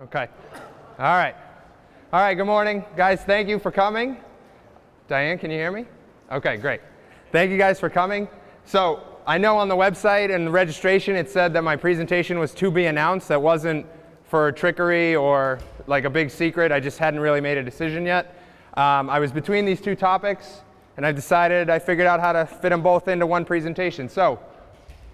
Okay. All right. All right, good morning. Guys, thank you for coming. Diane, can you hear me? Okay, great. Thank you guys for coming. So I know on the website and the registration it said that my presentation was to be announced. That wasn't for trickery or like a big secret. I just hadn't really made a decision yet. I was between these two topics, and I figured out how to fit them both into one presentation. So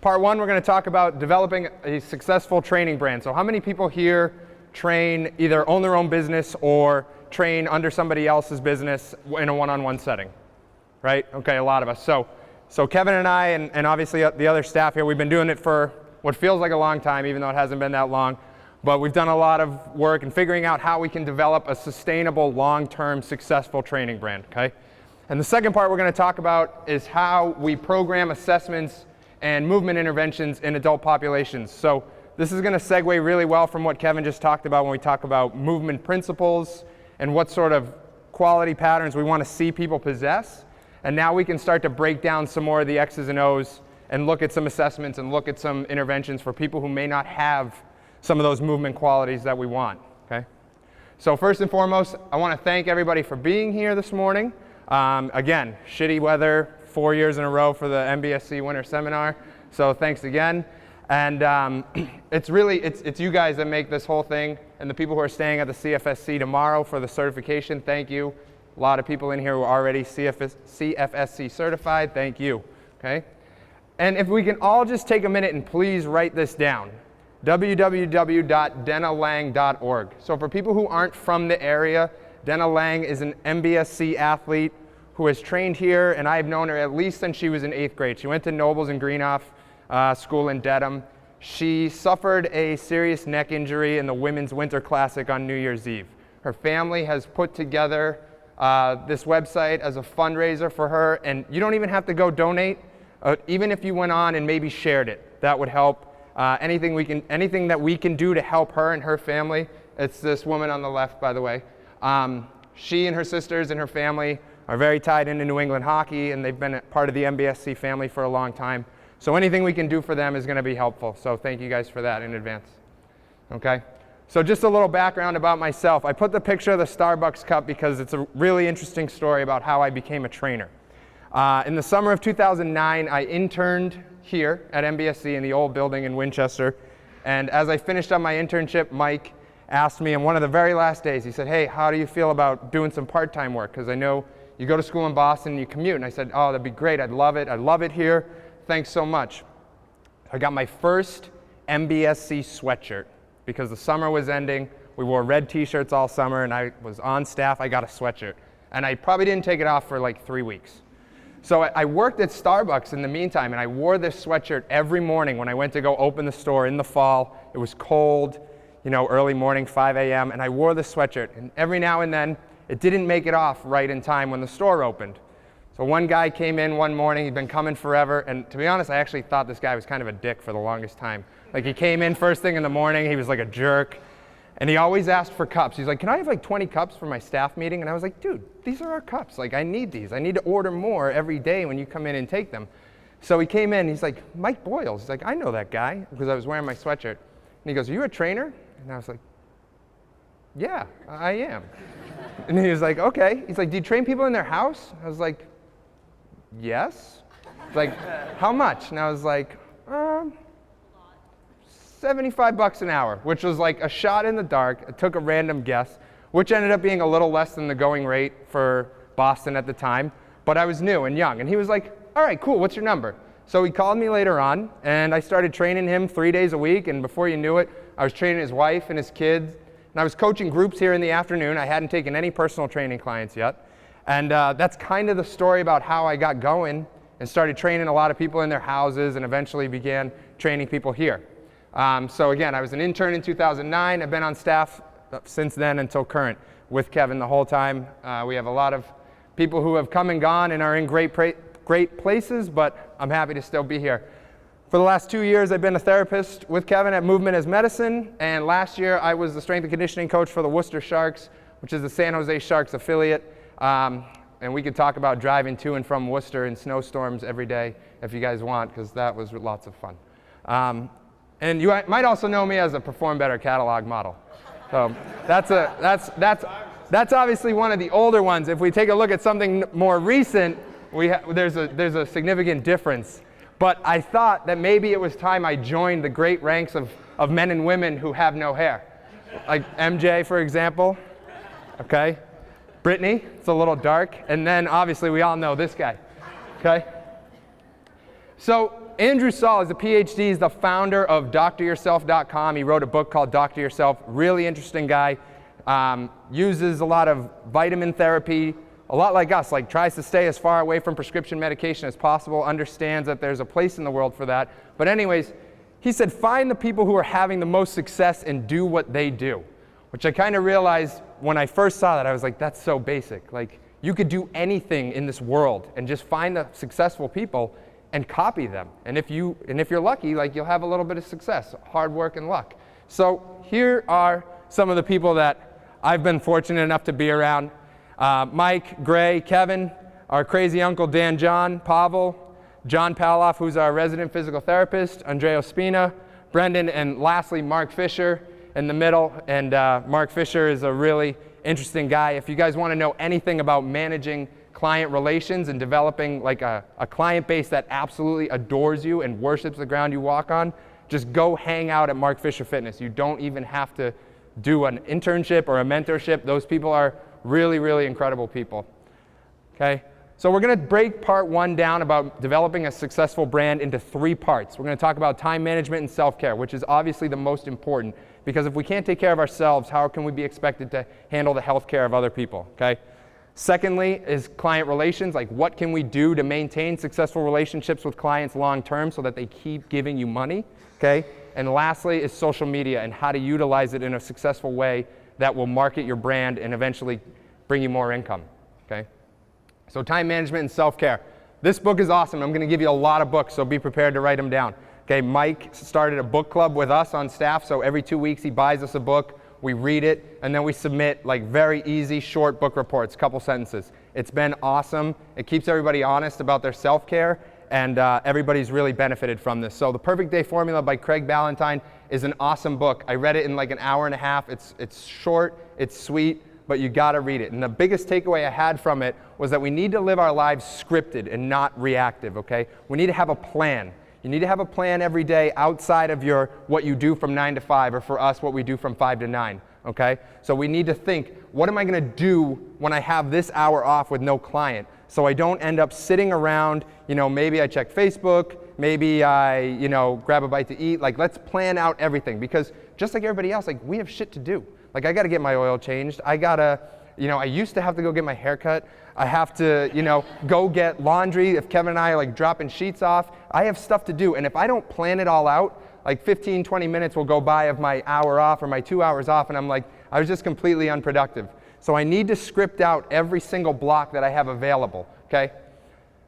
part one, we're going to talk about developing a successful training brand. So how many people here train, either own their own business or train under somebody else's business in a one-on-one setting? Right? Okay, a lot of us. So Kevin and I, and obviously the other staff here, we've been doing it for what feels like a long time, even though it hasn't been that long. But we've done a lot of work in figuring out how we can develop a sustainable, long-term, successful training brand. Okay? And the second part we're going to talk about is how we program assessments and movement interventions in adult populations. So this is going to segue really well from what Kevin just talked about when we talk about movement principles and what sort of quality patterns we want to see people possess. And now we can start to break down some more of the X's and O's and look at some assessments and look at some interventions for people who may not have some of those movement qualities that we want. Okay? So first and foremost, I want to thank everybody for being here this morning. Again, shitty weather, 4 years in a row for the MBSC Winter Seminar. So thanks again. And it's you guys that make this whole thing, and the people who are staying at the CFSC tomorrow for the certification, thank you. A lot of people in here who are already CFSC certified, thank you. Okay? And if we can all just take a minute and please write this down, www.denalang.org. So for people who aren't from the area, Dena Lang is an MBSC athlete who has trained here, and I've known her at least since she was in 8th grade. She went to Nobles and Greenhoff School in Dedham. She suffered a serious neck injury in the Women's Winter Classic on New Year's Eve. Her family has put together this website as a fundraiser for her, and you don't even have to go donate. Even if you went on and maybe shared it, that would help. Anything that we can do to help her and her family. It's this woman on the left, by the way. She and her sisters and her family are very tied into New England hockey, and they've been part of the MBSC family for a long time. So anything we can do for them is going to be helpful. So thank you guys for that in advance. Okay? So just a little background about myself. I put the picture of the Starbucks cup because it's a really interesting story about how I became a trainer. In the summer of 2009, I interned here at MBSC in the old building in Winchester. And as I finished up my internship, Mike asked me on one of the very last days, he said, hey, how do you feel about doing some part-time work? Because I know you go to school in Boston and you commute. And I said, oh, that'd be great. I'd love it. I love it here. Thanks so much. I got my first MBSC sweatshirt because the summer was ending. We wore red t-shirts all summer, and I was on staff. I got a sweatshirt. And I probably didn't take it off for like 3 weeks. So I worked at Starbucks in the meantime, and I wore this sweatshirt every morning when I went to go open the store in the fall. It was cold, early morning, 5 a.m., and I wore the sweatshirt. And every now and then, it didn't make it off right in time when the store opened. So one guy came in one morning. He'd been coming forever, and to be honest, I actually thought this guy was kind of a dick for the longest time. Like, he came in first thing in the morning. He was like a jerk, and he always asked for cups. He's like, can I have like 20 cups for my staff meeting? And I was like, dude, these are our cups. Like, I need these. I need to order more every day when you come in and take them. So he came in. He's like, Mike Boyles. He's like, I know that guy, because I was wearing my sweatshirt. And he goes, are you a trainer? And I was like, yeah, I am. And he was like, okay. He's like, do you train people in their house? I was like, yes. He's like, how much? And I was like, $75 an hour, which was like a shot in the dark. I took a random guess, which ended up being a little less than the going rate for Boston at the time. But I was new and young. And he was like, all right, cool, what's your number? So he called me later on, and I started training him 3 days a week. And before you knew it, I was training his wife and his kids. And I was coaching groups here in the afternoon. I hadn't taken any personal training clients yet. And that's kind of the story about how I got going and started training a lot of people in their houses and eventually began training people here. So again, I was an intern in 2009. I've been on staff since then until current with Kevin the whole time. We have a lot of people who have come and gone and are in great places, but I'm happy to still be here. For the last 2 years, I've been a therapist with Kevin at Movement as Medicine, and last year I was the strength and conditioning coach for the Worcester Sharks, which is the San Jose Sharks affiliate. And we could talk about driving to and from Worcester in snowstorms every day if you guys want, because that was lots of fun. And you might also know me as a Perform Better catalog model. So that's obviously one of the older ones. If we take a look at something more recent, there's a significant difference. But I thought that maybe it was time I joined the great ranks of men and women who have no hair. Like MJ, for example. Okay? Brittany, it's a little dark. And then obviously we all know this guy. Okay? So Andrew Saul is a PhD. He's the founder of dryourself.com. He wrote a book called Doctor Yourself. Really interesting guy. Uses a lot of vitamin therapy, a lot like us, like tries to stay as far away from prescription medication as possible, understands that there's a place in the world for that. But anyways, he said, find the people who are having the most success and do what they do, which I kind of realized when I first saw that. I was like, that's so basic. Like, you could do anything in this world and just find the successful people and copy them. And if you're lucky, like, you'll have a little bit of success, hard work and luck. So here are some of the people that I've been fortunate enough to be around. Mike, Gray, Kevin, our crazy uncle Dan John, Pavel, John Pavlov, who's our resident physical therapist, Andrea Ospina, Brendan, and lastly, Mark Fisher in the middle. And Mark Fisher is a really interesting guy. If you guys want to know anything about managing client relations and developing like a client base that absolutely adores you and worships the ground you walk on, just go hang out at Mark Fisher Fitness. You don't even have to do an internship or a mentorship. Those people are really, really incredible people. Okay? So we're going to break part one down about developing a successful brand into 3 parts. We're going to talk about time management and self-care, which is obviously the most important, because if we can't take care of ourselves, how can we be expected to handle the health care of other people? Okay? Secondly is client relations, like what can we do to maintain successful relationships with clients long term so that they keep giving you money? Okay? And lastly is social media and how to utilize it in a successful way that will market your brand and eventually bring you more income. Okay? So time management and self-care. This book is awesome. I'm going to give you a lot of books, so be prepared to write them down. Okay, Mike started a book club with us on staff, so every 2 weeks he buys us a book, we read it, and then we submit like very easy, short book reports, couple sentences. It's been awesome. It keeps everybody honest about their self-care, and everybody's really benefited from this. So The Perfect Day Formula by Craig Ballantyne is an awesome book. I read it in like an hour and a half. It's short, it's sweet, but you gotta read it. And the biggest takeaway I had from it was that we need to live our lives scripted and not reactive, okay? We need to have a plan. You need to have a plan every day outside of what you do from 9 to 5, or for us, what we do from 5 to 9, okay? So we need to think, what am I gonna do when I have this hour off with no client? So I don't end up sitting around, maybe I check Facebook, maybe I, grab a bite to eat. Like, let's plan out everything, because just like everybody else, like, we have shit to do. Like, I gotta get my oil changed. I gotta, I used to have to go get my hair cut. I have to, go get laundry if Kevin and I are like dropping sheets off. I have stuff to do, and if I don't plan it all out, like 15, 20 minutes will go by of my hour off or my 2 hours off, and I'm like, I was just completely unproductive. So I need to script out every single block that I have available, okay?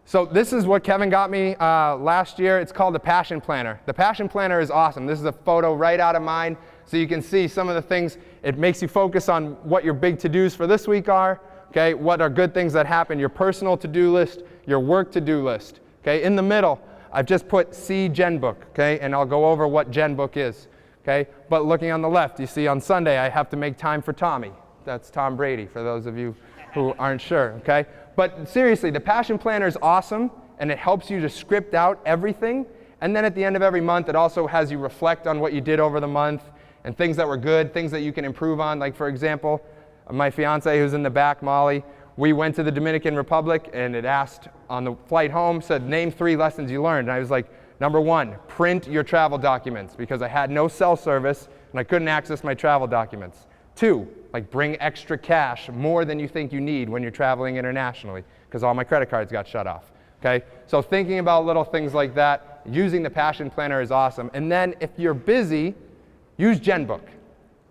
So this is what Kevin got me last year. It's called the Passion Planner. The Passion Planner is awesome. This is a photo right out of mine, so you can see some of the things. It makes you focus on what your big to-dos for this week are, okay? What are good things that happen, your personal to-do list, your work to-do list, okay? In the middle, I've just put C Genbook, okay? And I'll go over what Genbook is, okay? But looking on the left, you see on Sunday, I have to make time for Tommy. That's Tom Brady, for those of you who aren't sure, okay? But seriously, the Passion Planner is awesome, and it helps you to script out everything. And then at the end of every month, it also has you reflect on what you did over the month and things that were good, things that you can improve on. Like, for example, my fiance who's in the back, Molly, we went to the Dominican Republic, and it asked on the flight home, said, name 3 lessons you learned. And I was like, number 1, print your travel documents, because I had no cell service and I couldn't access my travel documents. 2, like, bring extra cash, more than you think you need when you're traveling internationally, because all my credit cards got shut off, okay? So thinking about little things like that, using the Passion Planner is awesome. And then if you're busy, use Genbook.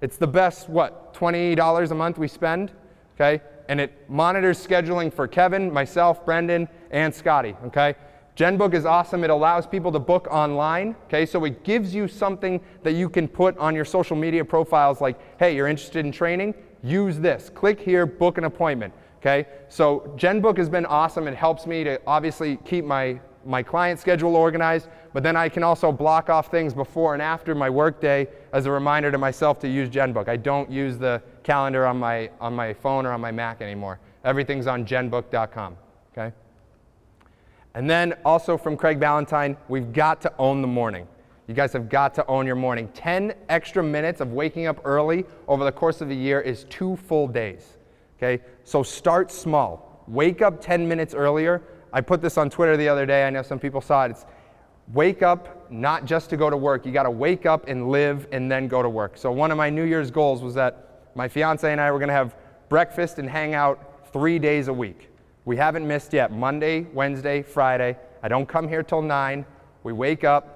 It's the best, $20 a month we spend, okay? And it monitors scheduling for Kevin, myself, Brendan, and Scotty, okay? Genbook is awesome. It allows people to book online, okay? So it gives you something that you can put on your social media profiles, like, hey, you're interested in training? Use this. Click here, book an appointment, okay? So Genbook has been awesome. It helps me to obviously keep my client schedule organized, but then I can also block off things before and after my work day as a reminder to myself to use GenBook. I don't use the calendar on my phone or on my Mac anymore. Everything's on genbook.com, okay? And then also from Craig Ballantyne, we've got to own the morning. You guys have got to own your morning. 10 extra minutes of waking up early over the course of a year is 2 full days, okay? So start small. Wake up 10 minutes earlier. I put this on Twitter the other day. I know some people saw it. It's wake up not just to go to work. You got to wake up and live and then go to work. So one of my New Year's goals was that my fiance and I were going to have breakfast and hang out 3 days a week. We haven't missed yet. Monday, Wednesday, Friday. I don't come here till 9. We wake up.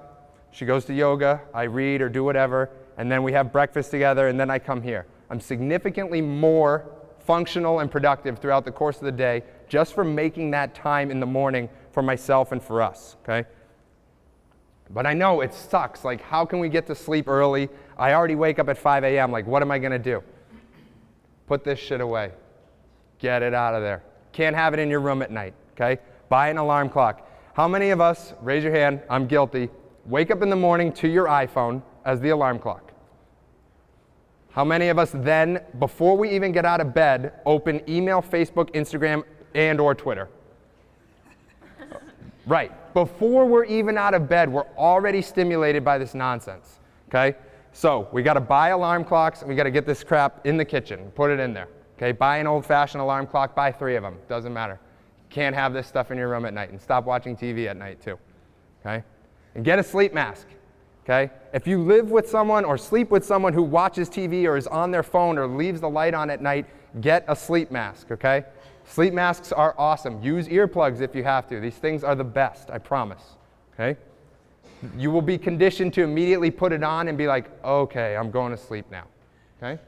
She goes to yoga, I read or do whatever, and then we have breakfast together, and then I come here. I'm significantly more functional and productive throughout the course of the day just for making that time in the morning for myself and for us, okay? But I know it sucks. Like, how can we get to sleep early? I already wake up at 5 a.m. Like, what am I going to do? Put this shit away. Get it out of there. Can't have it in your room at night, okay? Buy an alarm clock. How many of us, raise your hand, I'm guilty, wake up in the morning to your iPhone as the alarm clock? How many of us then, before we even get out of bed, open email, Facebook, Instagram, and or Twitter? Right. Before we're even out of bed, we're already stimulated by this nonsense, okay? So we got to buy alarm clocks, and we got to get this crap in the kitchen, put it in there, okay? Buy an old-fashioned alarm clock, buy 3 of them, doesn't matter. Can't have this stuff in your room at night, and stop watching TV at night too, okay? And get a sleep mask, okay? If you live with someone or sleep with someone who watches TV or is on their phone or leaves the light on at night, get a sleep mask, okay? Sleep masks are awesome. Use earplugs if you have to. These things are the best, I promise, okay? You will be conditioned to immediately put it on and be like, okay, I'm going to sleep now, okay?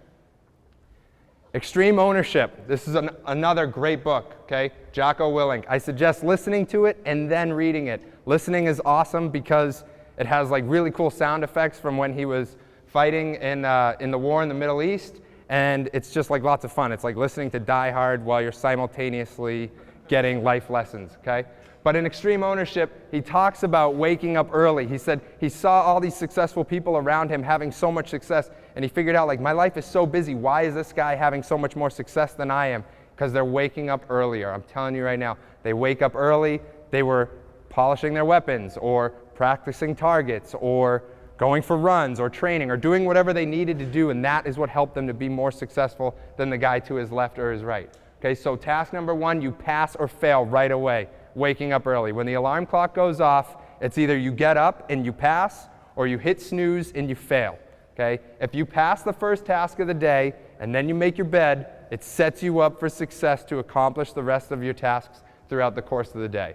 Extreme Ownership. This is another great book, okay? Jocko Willink. I suggest listening to it and then reading it. Listening is awesome because it has like really cool sound effects from when he was fighting in the war in the Middle East, and it's just like lots of fun. It's like listening to Die Hard while you're simultaneously getting life lessons, okay? But in Extreme Ownership, he talks about waking up early. He said he saw all these successful people around him having so much success, and he figured out, like, my life is so busy. Why is this guy having so much more success than I am? Because they're waking up earlier. I'm telling you right now, they wake up early. They were polishing their weapons or practicing targets or going for runs or training or doing whatever they needed to do, and that is what helped them to be more successful than the guy to his left or his right. Okay, so task number 1, you pass or fail right away. Waking up early. When the alarm clock goes off, it's either you get up and you pass or you hit snooze and you fail, okay? If you pass the first task of the day and then you make your bed, it sets you up for success to accomplish the rest of your tasks throughout the course of the day,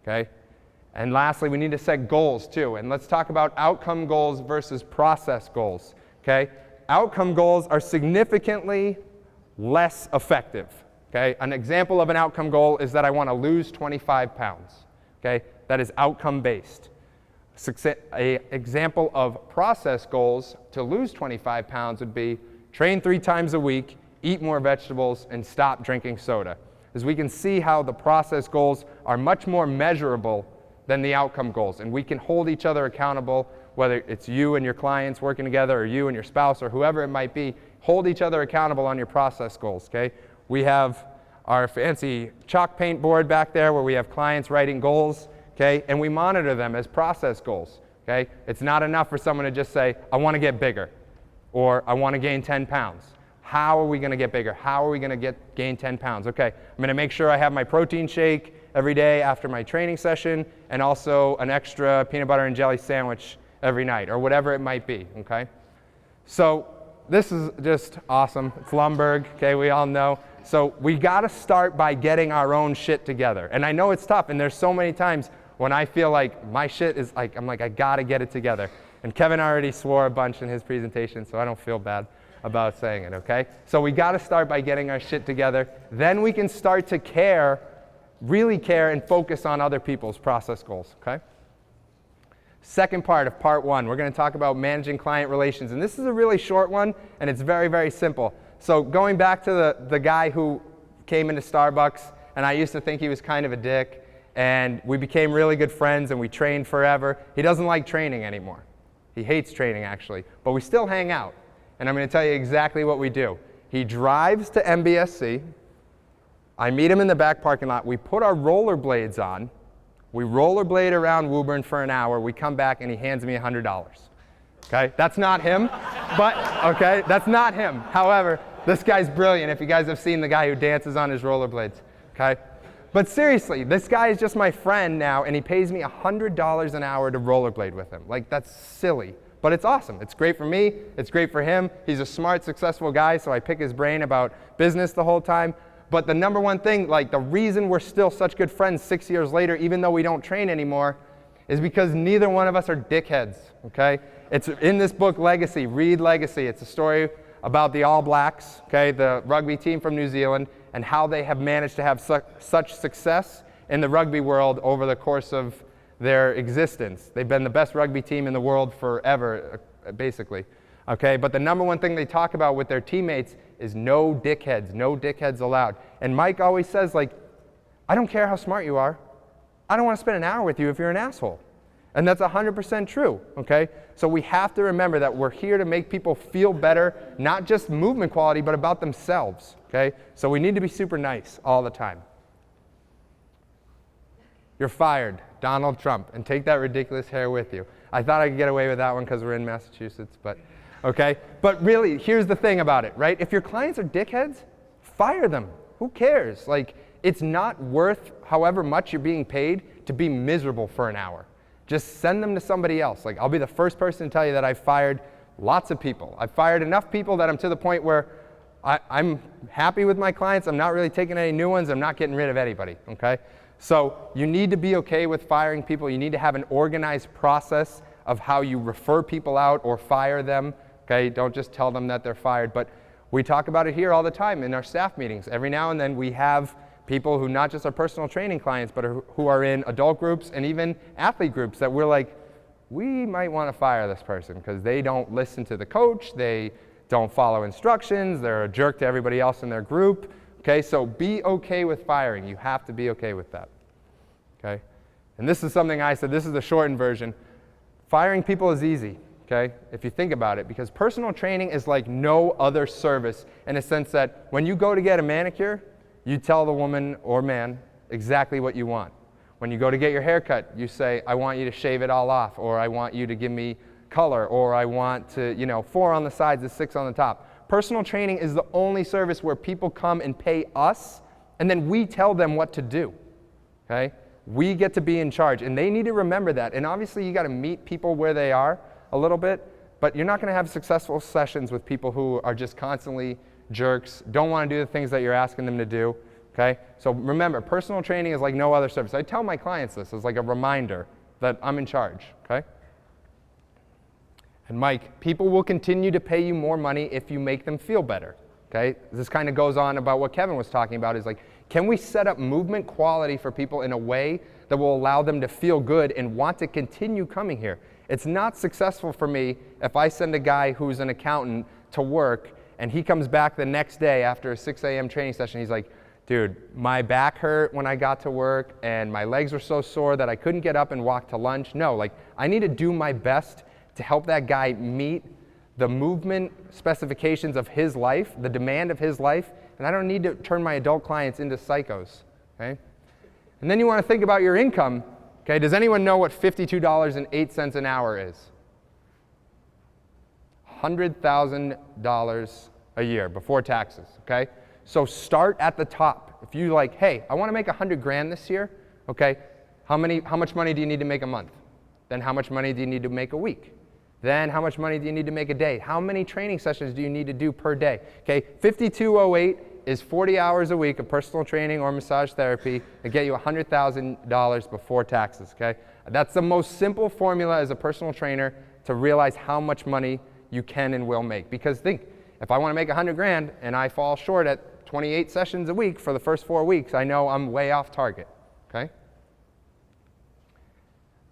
okay? And lastly, we need to set goals too, and let's talk about outcome goals versus process goals, okay? Outcome goals are significantly less effective. Okay? An example of an outcome goal is that I want to lose 25 pounds. Okay? That is outcome-based. An example of process goals to lose 25 pounds would be train 3 times a week, eat more vegetables, and stop drinking soda. As we can see how the process goals are much more measurable than the outcome goals, and we can hold each other accountable, whether it's you and your clients working together or you and your spouse or whoever it might be. Hold each other accountable on your process goals, okay? We have our fancy chalk paint board back there where we have clients writing goals, okay? And we monitor them as process goals, okay? It's not enough for someone to just say, I want to get bigger, or I want to gain 10 pounds. How are we going to get bigger? How are we going to gain 10 pounds? Okay, I'm going to make sure I have my protein shake every day after my training session, and also an extra peanut butter and jelly sandwich every night, or whatever it might be, okay? So this is just awesome. It's Lumberg, okay, we all know. So we got to start by getting our own shit together. And I know it's tough, and there's so many times when I feel like my shit is like, I'm like, I got to get it together. And Kevin already swore a bunch in his presentation, so I don't feel bad about saying it, okay? So we got to start by getting our shit together. Then we can start to care, really care, and focus on other people's process goals, okay? Second part of part 1, we're going to talk about managing client relations. And this is a really short one, and it's very, very simple. So going back to the guy who came into Starbucks, and I used to think he was kind of a dick, and we became really good friends, and we trained forever. He doesn't like training anymore, He hates training, actually. But we still hang out. And I'm going to tell you exactly what we do. He drives to MBSC. I meet him in the back parking lot. We put our rollerblades on. We rollerblade around Woburn for an hour. We come back, and he hands me $100. Okay? That's not him. But, okay, that's not him. However, this guy's brilliant, if you guys have seen the guy who dances on his rollerblades. Okay? But seriously, this guy is just my friend now, and he pays me $100 an hour to rollerblade with him. Like, that's silly. But it's awesome. It's great for me. It's great for him. He's a smart, successful guy, so I pick his brain about business the whole time. But the number one thing, like the reason we're still such good friends 6 years later, even though we don't train anymore, is because neither one of us are dickheads, okay? It's in this book, Legacy. Read Legacy. It's a story about the All Blacks, okay, the rugby team from New Zealand, and how they have managed to have such success in the rugby world over the course of their existence. They've been the best rugby team in the world forever, basically. Okay, but the number one thing they talk about with their teammates is no dickheads allowed. And Mike always says, like, I don't care how smart you are. I don't want to spend an hour with you if you're an asshole. And that's 100% true, okay? So we have to remember that we're here to make people feel better, not just movement quality, but about themselves, okay? So we need to be super nice all the time. You're fired, Donald Trump, and take that ridiculous hair with you. I thought I could get away with that one because we're in Massachusetts, but okay? But really, here's the thing about it, right? If your clients are dickheads, fire them. Who cares? Like, it's not worth however much you're being paid to be miserable for an hour. Just send them to somebody else. Like, I'll be the first person to tell you that I've fired lots of people. I've fired enough people that I'm to the point where I'm happy with my clients. I'm not really taking any new ones. I'm not getting rid of anybody, okay? So you need to be okay with firing people. You need to have an organized process of how you refer people out or fire them, okay? Don't just tell them that they're fired. But we talk about it here all the time in our staff meetings. Every now and then we have people who not just are personal training clients, but who are in adult groups and even athlete groups that we're like, we might want to fire this person because they don't listen to the coach, they don't follow instructions, they're a jerk to everybody else in their group. Okay, so be okay with firing. You have to be okay with that. Okay? And this is something I said, this is the shortened version. Firing people is easy, okay, if you think about it, because personal training is like no other service in a sense that when you go to get a manicure, you tell the woman or man exactly what you want. When you go to get your hair cut, you say, I want you to shave it all off, or I want you to give me color, or I want to, 4 on the sides and 6 on the top. Personal training is the only service where people come and pay us, and then we tell them what to do, okay? We get to be in charge, and they need to remember that. And obviously, you got to meet people where they are a little bit, but you're not going to have successful sessions with people who are just constantly jerks, don't want to do the things that you're asking them to do, okay? So remember, personal training is like no other service. I tell my clients this as like a reminder that I'm in charge, okay? And Mike, people will continue to pay you more money if you make them feel better, okay? This kind of goes on about what Kevin was talking about is like, can we set up movement quality for people in a way that will allow them to feel good and want to continue coming here? It's not successful for me if I send a guy who's an accountant to work and he comes back the next day after a 6 a.m. training session. He's like, dude, my back hurt when I got to work and my legs were so sore that I couldn't get up and walk to lunch. No, like I need to do my best to help that guy meet the movement specifications of his life, the demand of his life, and I don't need to turn my adult clients into psychos, okay? And then you want to think about your income, okay? Does anyone know what $52.08 an hour is? $100,000 a year before taxes, okay? So start at the top. If you like, hey, I want to make 100 grand this year, okay? How much money do you need to make a month? Then how much money do you need to make a week? Then how much money do you need to make a day? How many training sessions do you need to do per day? Okay, 5208 is 40 hours a week of personal training or massage therapy to get you $100,000 before taxes, okay? That's the most simple formula as a personal trainer to realize how much money you can and will make. Because think, if I want to make 100 grand and I fall short at 28 sessions a week for the first 4 weeks, I know I'm way off target, okay?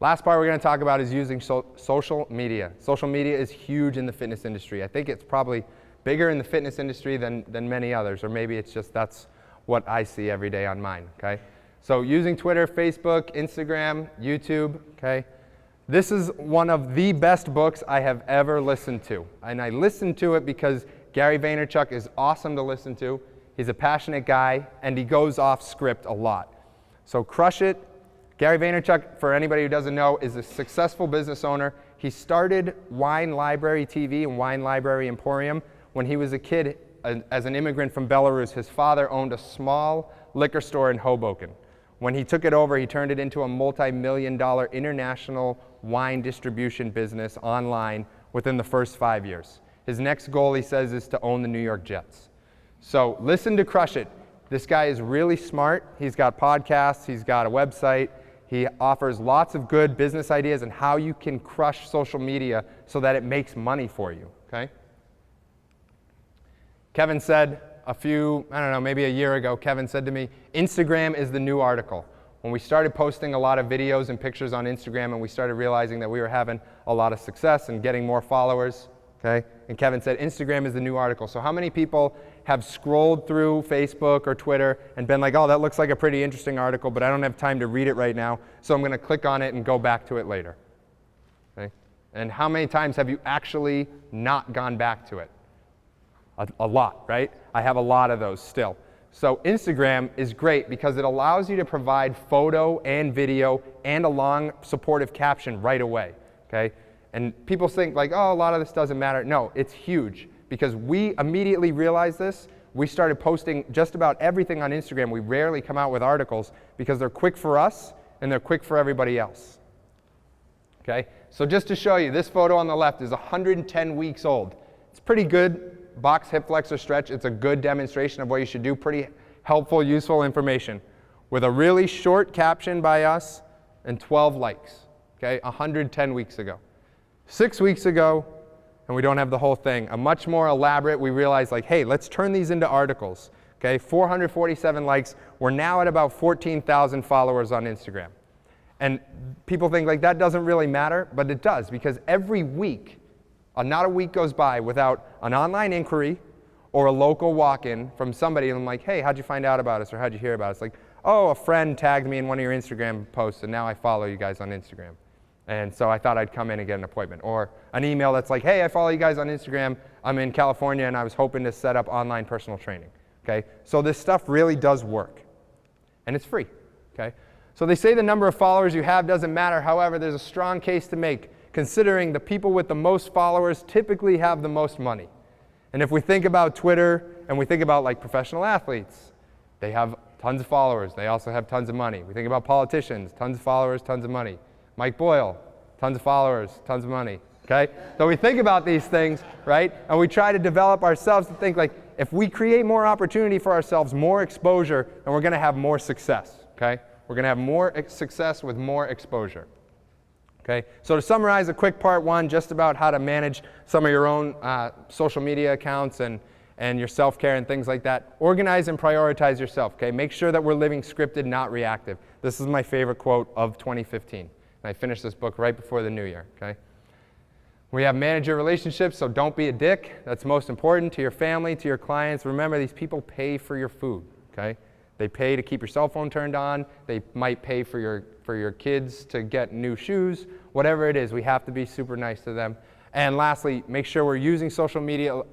Last part we're going to talk about is using social media. Social media is huge in the fitness industry. I think it's probably bigger in the fitness industry than many others, or maybe it's just that's what I see every day on mine, okay? So using Twitter, Facebook, Instagram, YouTube, okay? This is one of the best books I have ever listened to. And I listened to it because Gary Vaynerchuk is awesome to listen to. He's a passionate guy, and he goes off script a lot. So Crush It. Gary Vaynerchuk, for anybody who doesn't know, is a successful business owner. He started Wine Library TV and Wine Library Emporium when he was a kid as an immigrant from Belarus. His father owned a small liquor store in Hoboken. When he took it over, he turned it into a multi-million-dollar international wine distribution business online within the first 5 years. His next goal, he says, is to own the New York Jets. So listen to Crush It. This guy is really smart. He's got podcasts. He's got a website. He offers lots of good business ideas and how you can crush social media so that it makes money for you, okay? Kevin said maybe a year ago, Kevin said to me, Instagram is the new article. When we started posting a lot of videos and pictures on Instagram and we started realizing that we were having a lot of success and getting more followers, okay? And Kevin said, Instagram is the new article. So how many people have scrolled through Facebook or Twitter and been like, oh, that looks like a pretty interesting article, but I don't have time to read it right now, so I'm going to click on it and go back to it later? Okay? And how many times have you actually not gone back to it? A lot, right? I have a lot of those still. So Instagram is great because it allows you to provide photo and video and a long supportive caption right away, okay? And people think like, oh, a lot of this doesn't matter. No, it's huge because we immediately realized this. We started posting just about everything on Instagram. We rarely come out with articles because they're quick for us and they're quick for everybody else. Okay? So just to show you, this photo on the left is 110 weeks old. It's pretty good box hip flexor stretch. It's a good demonstration of what you should do. Pretty helpful, useful information with a really short caption by us and 12 likes. Okay? 110 weeks ago. 6 weeks ago, and we don't have the whole thing, a much more elaborate, we realized like, hey, let's turn these into articles. Okay, 447 likes. We're now at about 14,000 followers on Instagram. And people think like that doesn't really matter, but it does because every week, not a week goes by without an online inquiry or a local walk-in from somebody and I'm like, hey, how'd you find out about us or how'd you hear about us? Like, oh, a friend tagged me in one of your Instagram posts and now I follow you guys on Instagram. And so I thought I'd come in and get an appointment. Or an email that's like, hey, I follow you guys on Instagram. I'm in California, and I was hoping to set up online personal training. Okay? So this stuff really does work. And it's free. Okay? So they say the number of followers you have doesn't matter. However, there's a strong case to make, considering the people with the most followers typically have the most money. And if we think about Twitter, and we think about like professional athletes, they have tons of followers. They also have tons of money. We think about politicians, tons of followers, tons of money. Mike Boyle, tons of followers, tons of money, okay? So we think about these things, right? And we try to develop ourselves to think like, if we create more opportunity for ourselves, more exposure, then we're going to have more success, okay? We're going to have more success with more exposure, okay? So to summarize a quick part one, just about how to manage some of your own social media accounts and your self-care and things like that. Organize and prioritize yourself, okay? Make sure that we're living scripted, not reactive. This is my favorite quote of 2015. And I finished this book right before the new year, okay? We have manage your relationships, so don't be a dick. That's most important to your family, to your clients. Remember, these people pay for your food, okay? They pay to keep your cell phone turned on. They might pay for your kids to get new shoes. Whatever it is, we have to be super nice to them. And lastly, make sure we're using social media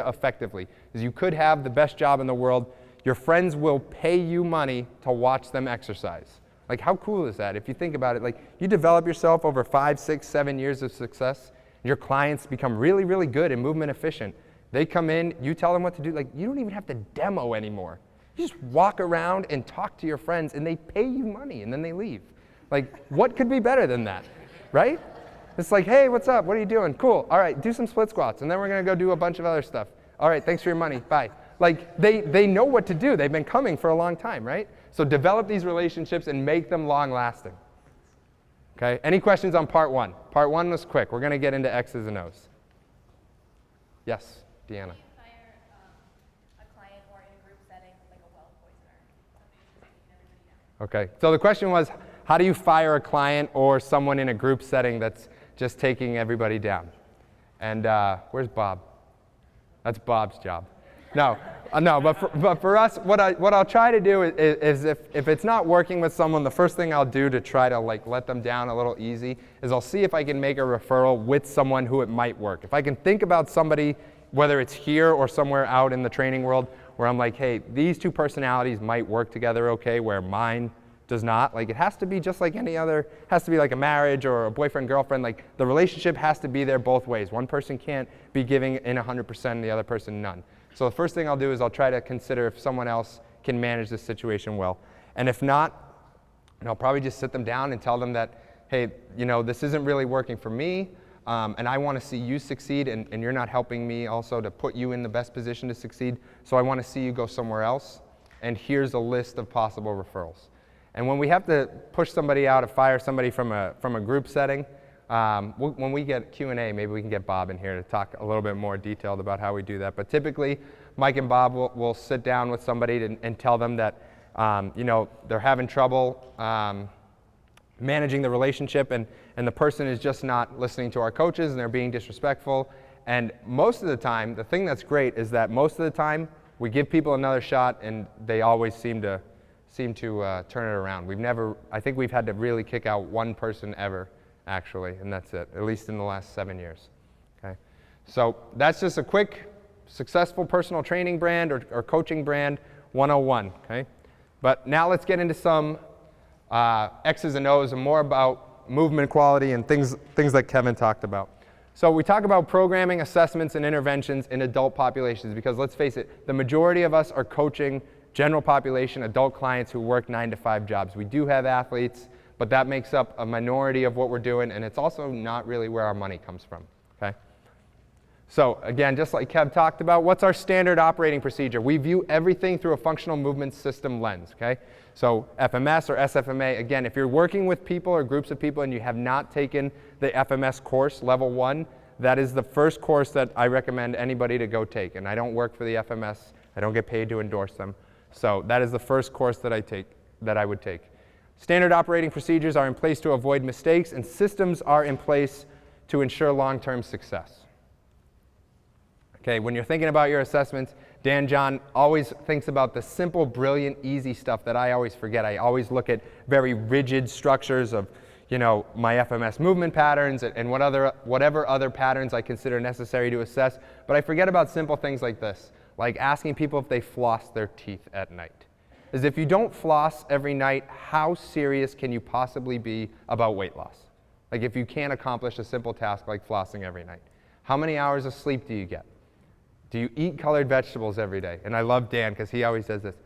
effectively. Because you could have the best job in the world. Your friends will pay you money to watch them exercise. Like, how cool is that? If you think about it, like, you develop yourself over 5, 6, 7 years of success, and your clients become really, really good and movement efficient. They come in, you tell them what to do. Like, you don't even have to demo anymore. You just walk around and talk to your friends, and they pay you money, and then they leave. Like, what could be better than that, right? It's like, hey, what's up? What are you doing? Cool. All right, do some split squats, and then we're going to go do a bunch of other stuff. All right, thanks for your money. Bye. Like, they know what to do. They've been coming for a long time, right? So develop these relationships and make them long-lasting. Okay? Any questions on part one? Part one was quick. We're going to get into X's and O's. Yes, Deanna. How do you fire a client or in a group setting like a well poisoner? Somebody who's just taking everybody down. Okay. So the question was, how do you fire a client or someone in a group setting that's just taking everybody down? And where's Bob? That's Bob's job. No, no, but for us, what I'll try to do is if it's not working with someone, the first thing I'll do to try to like let them down a little easy is I'll see if I can make a referral with someone who it might work. If I can think about somebody, whether it's here or somewhere out in the training world, where I'm like, hey, these two personalities might work together okay, where mine does not. Like, it has to be just like any other, has to be like a marriage or a boyfriend, girlfriend. Like, the relationship has to be there both ways. One person can't be giving in 100% and the other person none. So the first thing I'll do is I'll try to consider if someone else can manage this situation well. And if not, I'll probably just sit them down and tell them that, hey, you know, this isn't really working for me, and I want to see you succeed, and you're not helping me also to put you in the best position to succeed, so I want to see you go somewhere else, and here's a list of possible referrals. And when we have to push somebody out or fire somebody from a group setting, when we get Q&A, maybe we can get Bob in here to talk a little bit more detailed about how we do that. But typically, Mike and Bob will sit down with somebody and tell them that you know, they're having trouble managing the relationship, and the person is just not listening to our coaches, and they're being disrespectful. And most of the time, the thing that's great is that most of the time, we give people another shot, and they always seem to turn it around. I think we've had to really kick out one person ever, actually, and that's it, at least in the last 7 years. Okay, so that's just a quick, successful personal training brand or coaching brand 101. Okay, but now let's get into some X's and O's and more about movement quality and things that Kevin talked about. So we talk about programming, assessments, and interventions in adult populations because let's face it, the majority of us are coaching general population, adult clients who work 9-to-5 jobs. We do have athletes, but that makes up a minority of what we're doing, and it's also not really where our money comes from. Okay? So again, just like Kev talked about, what's our standard operating procedure? We view everything through a functional movement system lens. Okay? So FMS or SFMA, again, if you're working with people or groups of people and you have not taken the FMS course, level 1, that is the first course that I recommend anybody to go take. And I don't work for the FMS. I don't get paid to endorse them. So that is the first course that I would take. Standard operating procedures are in place to avoid mistakes, and systems are in place to ensure long-term success. Okay, when you're thinking about your assessments, Dan John always thinks about the simple, brilliant, easy stuff that I always forget. I always look at very rigid structures of, you know, my FMS movement patterns and whatever other patterns I consider necessary to assess, but I forget about simple things like this. Like asking people if they floss their teeth at night. Is if you don't floss every night, how serious can you possibly be about weight loss? Like if you can't accomplish a simple task like flossing every night. How many hours of sleep do you get? Do you eat colored vegetables every day? And I love Dan because he always says this,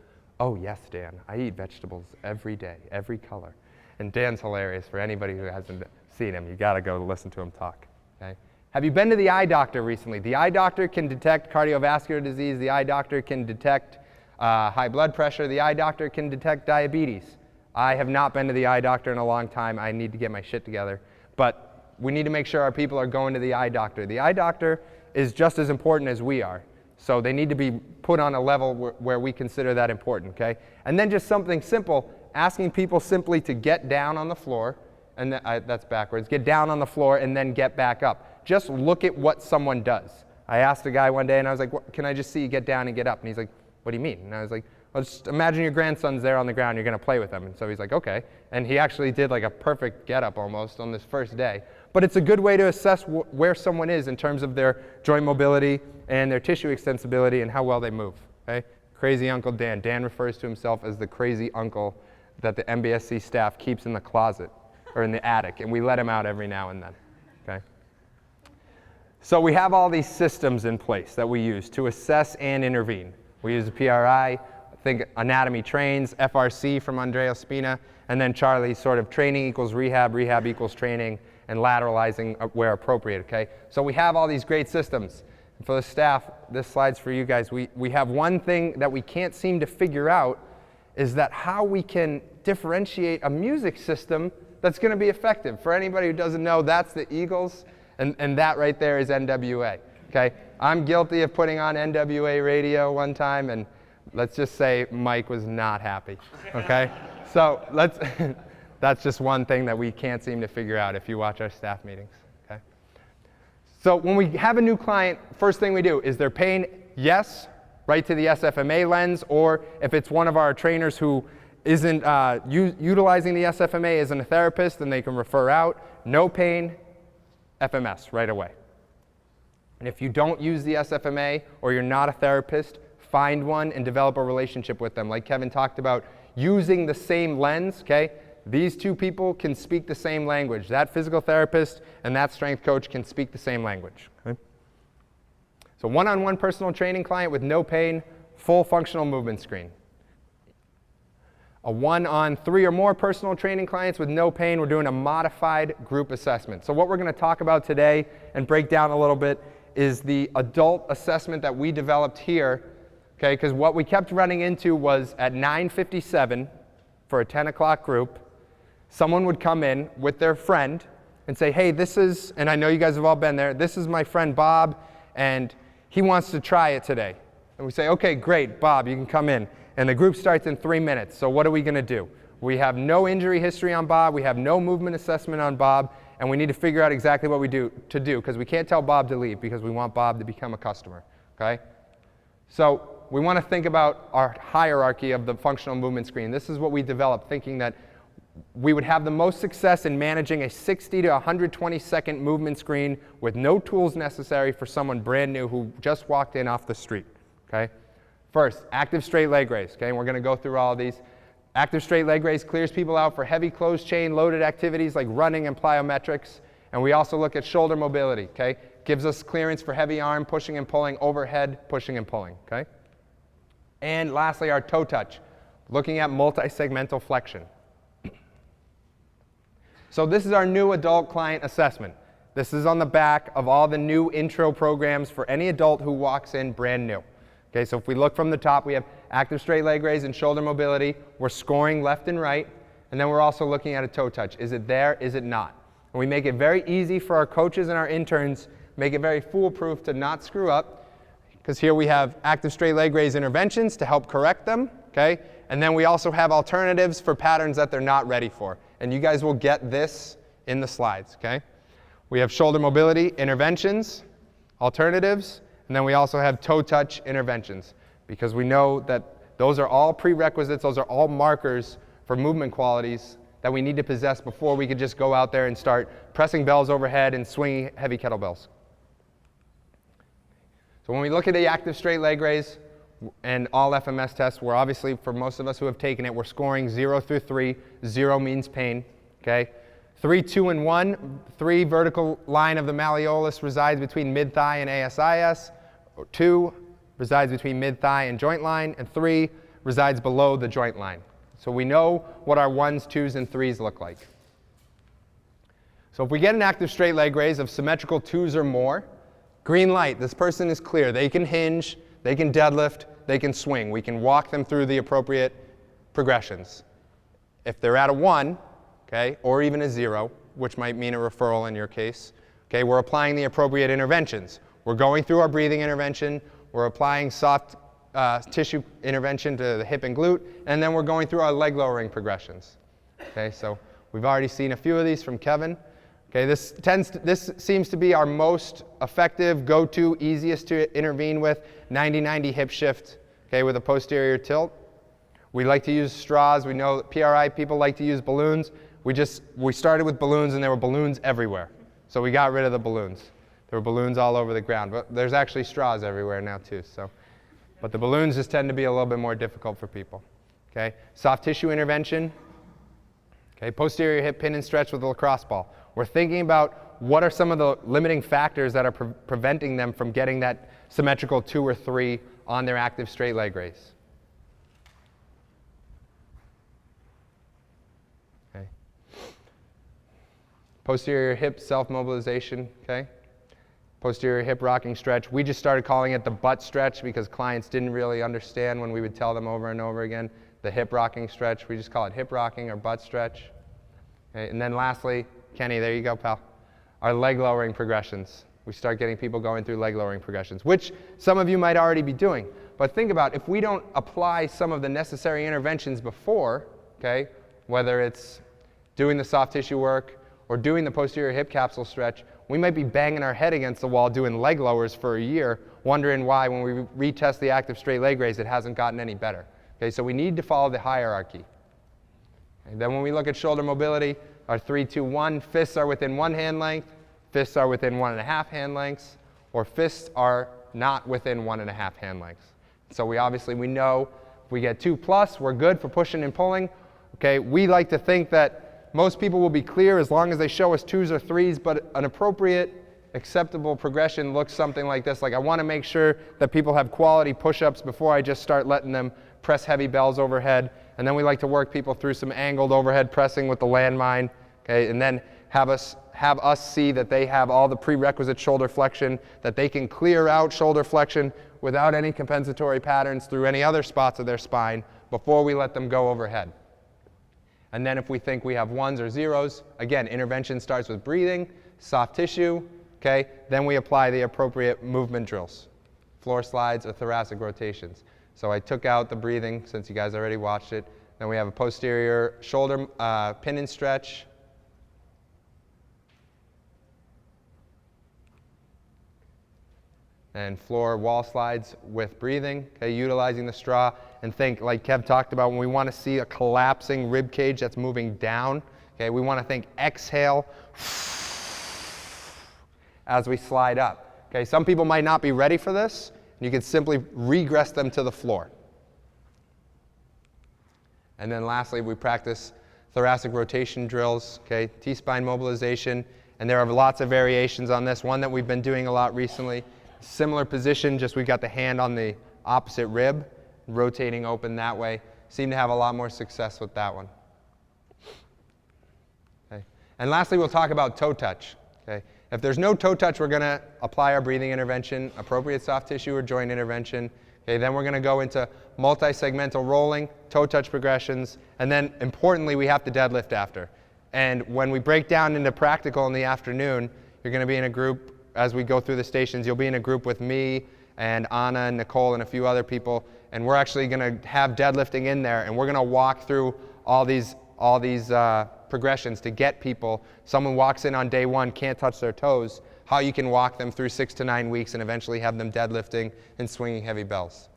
oh yes, Dan, I eat vegetables every day, every color. And Dan's hilarious for anybody who hasn't seen him. You gotta go listen to him talk, okay? Have you been to the eye doctor recently? The eye doctor can detect cardiovascular disease. The eye doctor can detect high blood pressure. The eye doctor can detect diabetes. I have not been to the eye doctor in a long time. I need to get my shit together. But we need to make sure our people are going to the eye doctor. The eye doctor is just as important as we are. So they need to be put on a level where we consider that important, okay? And then just something simple, asking people simply to get down on the floor, and that's backwards, get down on the floor and then get back up. Just look at what someone does. I asked a guy one day and I was like, can I just see you get down and get up? And he's like, what do you mean? And I was like, well, just imagine your grandson's there on the ground, you're gonna play with him. And so he's like, okay. And he actually did like a perfect get up almost on this first day. But it's a good way to assess where someone is in terms of their joint mobility and their tissue extensibility and how well they move, okay? Crazy Uncle Dan. Dan refers to himself as the crazy uncle that the MBSC staff keeps in the closet or in the attic, and we let him out every now and then, okay? So we have all these systems in place that we use to assess and intervene. We use the PRI, think anatomy trains, FRC from Andrea Spina, and then Charlie's sort of training equals rehab, rehab equals training, and lateralizing where appropriate, okay? So we have all these great systems. And for the staff, this slide's for you guys. We have one thing that we can't seem to figure out is that how we can differentiate a music system that's gonna be effective. For anybody who doesn't know, that's the Eagles, and that right there is NWA, okay? I'm guilty of putting on NWA radio one time, and let's just say Mike was not happy, okay? So that's just one thing that we can't seem to figure out if you watch our staff meetings, okay? So when we have a new client, first thing we do, is there pain? Yes right to the SFMA lens, or if it's one of our trainers who isn't utilizing the SFMA, isn't a therapist, then they can refer out. No pain, FMS right away. And if you don't use the SFMA or you're not a therapist, find one and develop a relationship with them. Like Kevin talked about, using the same lens, okay? These two people can speak the same language. That physical therapist and that strength coach can speak the same language. Okay? So one-on-one personal training client with no pain, full functional movement screen. A 1-on-3 or more personal training clients with no pain, we're doing a modified group assessment. So what we're going to talk about today and break down a little bit is the adult assessment that we developed here, okay? Because what we kept running into was at 9:57 for a 10 o'clock group, someone would come in with their friend and say, hey, this is, and I know you guys have all been there, this is my friend Bob, and he wants to try it today. And we say, okay, great, Bob, you can come in. And the group starts in 3 minutes. So what are we going to do? We have no injury history on Bob. We have no movement assessment on Bob. And we need to figure out exactly what we do because we can't tell Bob to leave because we want Bob to become a customer. Okay? So we want to think about our hierarchy of the functional movement screen. This is what we developed, thinking that we would have the most success in managing a 60 to 120 second movement screen with no tools necessary for someone brand new who just walked in off the street. Okay? First, active straight leg raise, okay, and we're going to go through all of these. Active straight leg raise clears people out for heavy closed chain loaded activities like running and plyometrics, and we also look at shoulder mobility, okay, gives us clearance for heavy arm pushing and pulling, overhead pushing and pulling, okay. And lastly, our toe touch, looking at multi-segmental flexion. So this is our new adult client assessment. This is on the back of all the new intro programs for any adult who walks in brand new. Okay, so if we look from the top, we have active straight leg raise and shoulder mobility. We're scoring left and right. And then we're also looking at a toe touch. Is it there? Is it not? And we make it very easy for our coaches and our interns, make it very foolproof to not screw up. Because here we have active straight leg raise interventions to help correct them. Okay? And then we also have alternatives for patterns that they're not ready for. And you guys will get this in the slides. Okay? We have shoulder mobility interventions, alternatives. And then we also have toe touch interventions because we know that those are all prerequisites, those are all markers for movement qualities that we need to possess before we could just go out there and start pressing bells overhead and swinging heavy kettlebells. So when we look at the active straight leg raise and all FMS tests, we're obviously, for most of us who have taken it, we're scoring 0 through 3. 0 means pain, okay? 3, 2, and 1, 3 vertical line of the malleolus resides between mid-thigh and ASIS. 2 resides between mid-thigh and joint line, and 3 resides below the joint line. So we know what our 1s, 2s, and 3s look like. So if we get an active straight leg raise of symmetrical 2s or more, green light, this person is clear. They can hinge, they can deadlift, they can swing. We can walk them through the appropriate progressions. If they're at a 1, okay, or even a 0, which might mean a referral in your case, okay, we're applying the appropriate interventions. We're going through our breathing intervention, we're applying soft tissue intervention to the hip and glute, and then we're going through our leg lowering progressions. Okay, so we've already seen a few of these from Kevin. Okay, this seems to be our most effective, go-to, easiest to intervene with, 90-90 hip shift, okay, with a posterior tilt. We like to use straws. We know that PRI people like to use balloons. We started with balloons and there were balloons everywhere. So we got rid of the balloons. There were balloons all over the ground, but there's actually straws everywhere now too. So, but the balloons just tend to be a little bit more difficult for people. Okay, soft tissue intervention. Okay, posterior hip pin and stretch with a lacrosse ball. We're thinking about what are some of the limiting factors that are preventing them from getting that symmetrical 2 or 3 on their active straight leg raise. Okay. Posterior hip self-mobilization. Okay. Posterior hip rocking stretch. We just started calling it the butt stretch because clients didn't really understand when we would tell them over and over again the hip rocking stretch. We just call it hip rocking or butt stretch. Okay, and then lastly, Kenny, there you go, pal, our leg lowering progressions. We start getting people going through leg lowering progressions, which some of you might already be doing. But think about if we don't apply some of the necessary interventions before, okay, whether it's doing the soft tissue work or doing the posterior hip capsule stretch, we might be banging our head against the wall doing leg lowers for a year wondering why when we retest the active straight leg raise, it hasn't gotten any better. Okay, so we need to follow the hierarchy. And then when we look at shoulder mobility, our 3-2-1, fists are within 1 hand length, fists are within 1.5 hand lengths, or fists are not within 1.5 hand lengths. So we know if we get 2+, we're good for pushing and pulling. Okay, we like to think that most people will be clear as long as they show us 2s or 3s, but an appropriate, acceptable progression looks something like this. Like, I want to make sure that people have quality push-ups before I just start letting them press heavy bells overhead. And then we like to work people through some angled overhead pressing with the landmine, okay, and then have us see that they have all the prerequisite shoulder flexion, that they can clear out shoulder flexion without any compensatory patterns through any other spots of their spine before we let them go overhead. And then if we think we have 1s or 0s, again, intervention starts with breathing, soft tissue, okay, then we apply the appropriate movement drills, floor slides or thoracic rotations. So I took out the breathing since you guys already watched it. Then we have a posterior shoulder pin and stretch. And floor wall slides with breathing, okay, utilizing the straw. And think, like Kev talked about, when we want to see a collapsing rib cage that's moving down, okay, we want to think exhale as we slide up. Okay, some people might not be ready for this. You can simply regress them to the floor. And then lastly, we practice thoracic rotation drills, okay, T-spine mobilization. And there are lots of variations on this. One that we've been doing a lot recently, similar position, just we've got the hand on the opposite rib, rotating open that way. Seem to have a lot more success with that one. Okay. And lastly, we'll talk about toe touch. Okay. If there's no toe touch, we're going to apply our breathing intervention, appropriate soft tissue or joint intervention. Okay, then we're going to go into multi-segmental rolling, toe touch progressions, and then importantly, we have to deadlift after. And when we break down into practical in the afternoon, you're going to be in a group, as we go through the stations, you'll be in a group with me and Anna and Nicole and a few other people, and we're actually going to have deadlifting in there, and we're going to walk through all these progressions to get people. Someone walks in on day 1, can't touch their toes, how you can walk them through 6 to 9 weeks and eventually have them deadlifting and swinging heavy bells.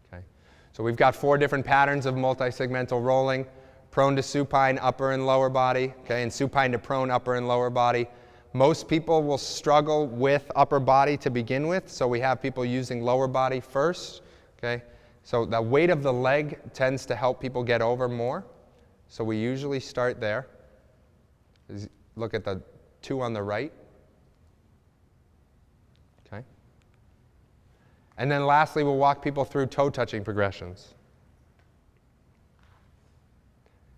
Okay. So we've got 4 different patterns of multi-segmental rolling: prone to supine, upper and lower body, okay, and supine to prone, upper and lower body. Most people will struggle with upper body to begin with, so we have people using lower body first. Okay. So the weight of the leg tends to help people get over more. So we usually start there. Look at the 2 on the right. Okay. And then lastly, we'll walk people through toe touching progressions.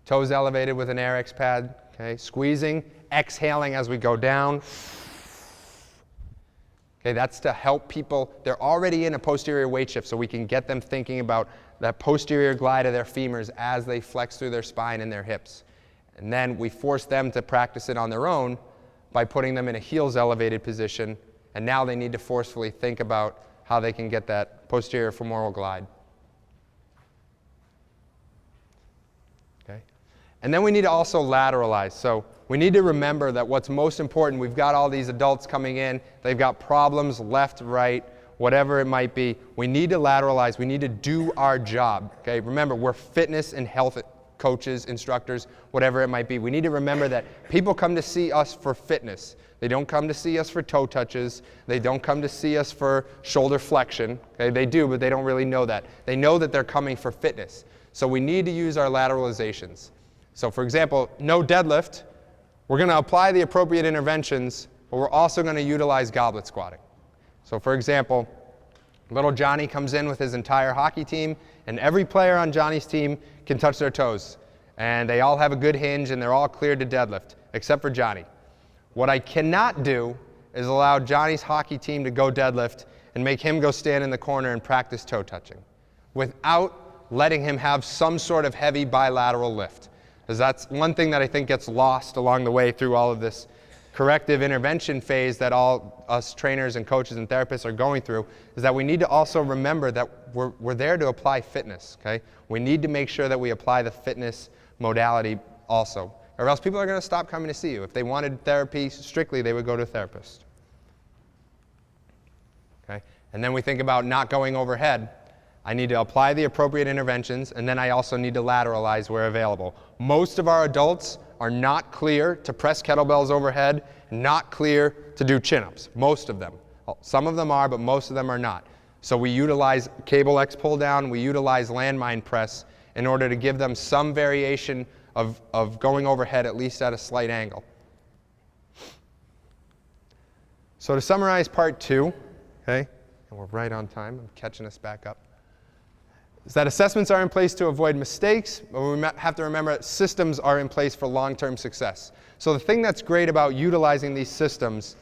Toes elevated with an Air-X pad. Okay. Squeezing, exhaling as we go down. Okay, that's to help people. They're already in a posterior weight shift, so we can get them thinking about that posterior glide of their femurs as they flex through their spine and their hips. And then we force them to practice it on their own by putting them in a heels elevated position, and now they need to forcefully think about how they can get that posterior femoral glide. Okay. And then we need to also lateralize. So we need to remember that what's most important, we've got all these adults coming in, they've got problems left, right, whatever it might be. We need to lateralize. We need to do our job. Okay? Remember, we're fitness and health coaches, instructors, whatever it might be. We need to remember that people come to see us for fitness. They don't come to see us for toe touches. They don't come to see us for shoulder flexion. Okay? They do, but they don't really know that. They know that they're coming for fitness. So we need to use our lateralizations. So for example, no deadlift. We're going to apply the appropriate interventions, but we're also going to utilize goblet squatting. So for example, little Johnny comes in with his entire hockey team, and every player on Johnny's team can touch their toes. And they all have a good hinge, and they're all cleared to deadlift, except for Johnny. What I cannot do is allow Johnny's hockey team to go deadlift and make him go stand in the corner and practice toe touching without letting him have some sort of heavy bilateral lift. Because that's one thing that I think gets lost along the way through all of this corrective intervention phase that all us trainers and coaches and therapists are going through, is that we need to also remember that we're there to apply fitness. Okay? We need to make sure that we apply the fitness modality also, or else people are going to stop coming to see you. If they wanted therapy strictly, they would go to a therapist. Okay? And then we think about not going overhead. I need to apply the appropriate interventions, and then I also need to lateralize where available. Most of our adults are not clear to press kettlebells overhead, not clear to do chin-ups, most of them. Some of them are, but most of them are not. So we utilize cable X pull down, we utilize landmine press in order to give them some variation of going overhead, at least at a slight angle. So to summarize part 2, okay, and we're right on time, I'm catching us back up, is that assessments are in place to avoid mistakes, but we have to remember that systems are in place for long-term success. So the thing that's great about utilizing these systems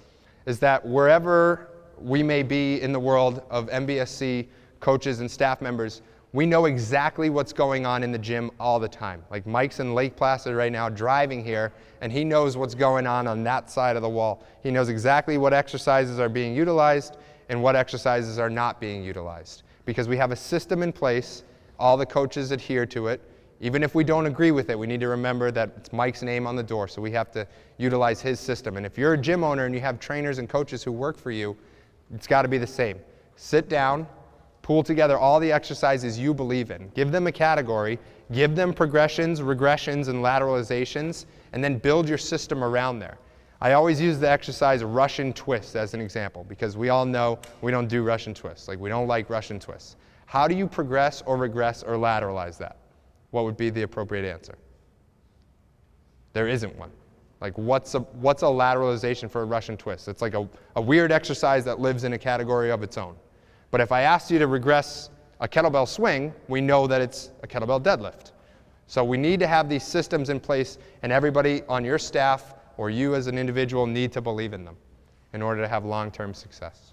is that wherever we may be in the world of MBSC coaches and staff members, we know exactly what's going on in the gym all the time. Like Mike's in Lake Placid right now driving here, and he knows what's going on that side of the wall. He knows exactly what exercises are being utilized and what exercises are not being utilized. Because we have a system in place, all the coaches adhere to it. Even if we don't agree with it, we need to remember that it's Mike's name on the door, so we have to utilize his system. And if you're a gym owner and you have trainers and coaches who work for you, it's got to be the same. Sit down, pool together all the exercises you believe in. Give them a category, give them progressions, regressions, and lateralizations, and then build your system around there. I always use the exercise Russian twist as an example because we all know we don't do Russian twists. Like we don't like Russian twists. How do you progress or regress or lateralize that? What would be the appropriate answer? There isn't one. Like what's a lateralization for a Russian twist? It's like a weird exercise that lives in a category of its own. But if I asked you to regress a kettlebell swing, we know that it's a kettlebell deadlift. So we need to have these systems in place, and everybody on your staff or you as an individual need to believe in them in order to have long-term success.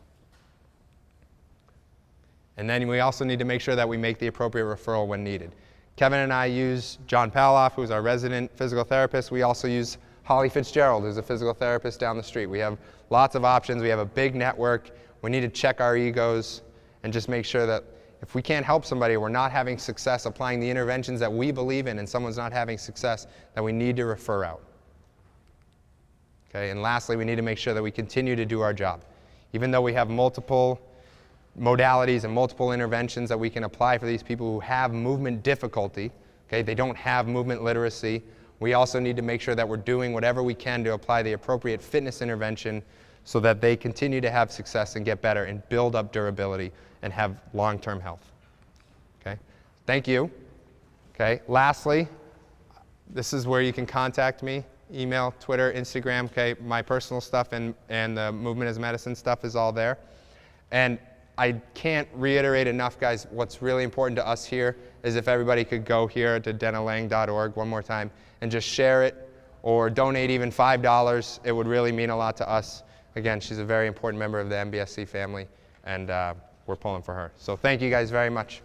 And then we also need to make sure that we make the appropriate referral when needed. Kevin and I use John Paloff, who's our resident physical therapist. We also use Holly Fitzgerald, who's a physical therapist down the street. We have lots of options. We have a big network. We need to check our egos and just make sure that if we can't help somebody, we're not having success applying the interventions that we believe in, and someone's not having success, that we need to refer out. Okay, and lastly, we need to make sure that we continue to do our job. Even though we have multiple modalities and multiple interventions that we can apply for these people who have movement difficulty, okay, they don't have movement literacy, we also need to make sure that we're doing whatever we can to apply the appropriate fitness intervention so that they continue to have success and get better and build up durability and have long-term health. Okay, thank you. Okay, lastly, this is where you can contact me. Email, Twitter, Instagram, okay, my personal stuff and the Movement as Medicine stuff is all there. And I can't reiterate enough, guys, what's really important to us here is if everybody could go here to denalang.org one more time and just share it or donate even $5. It would really mean a lot to us. Again, she's a very important member of the MBSC family, and we're pulling for her. So thank you guys very much.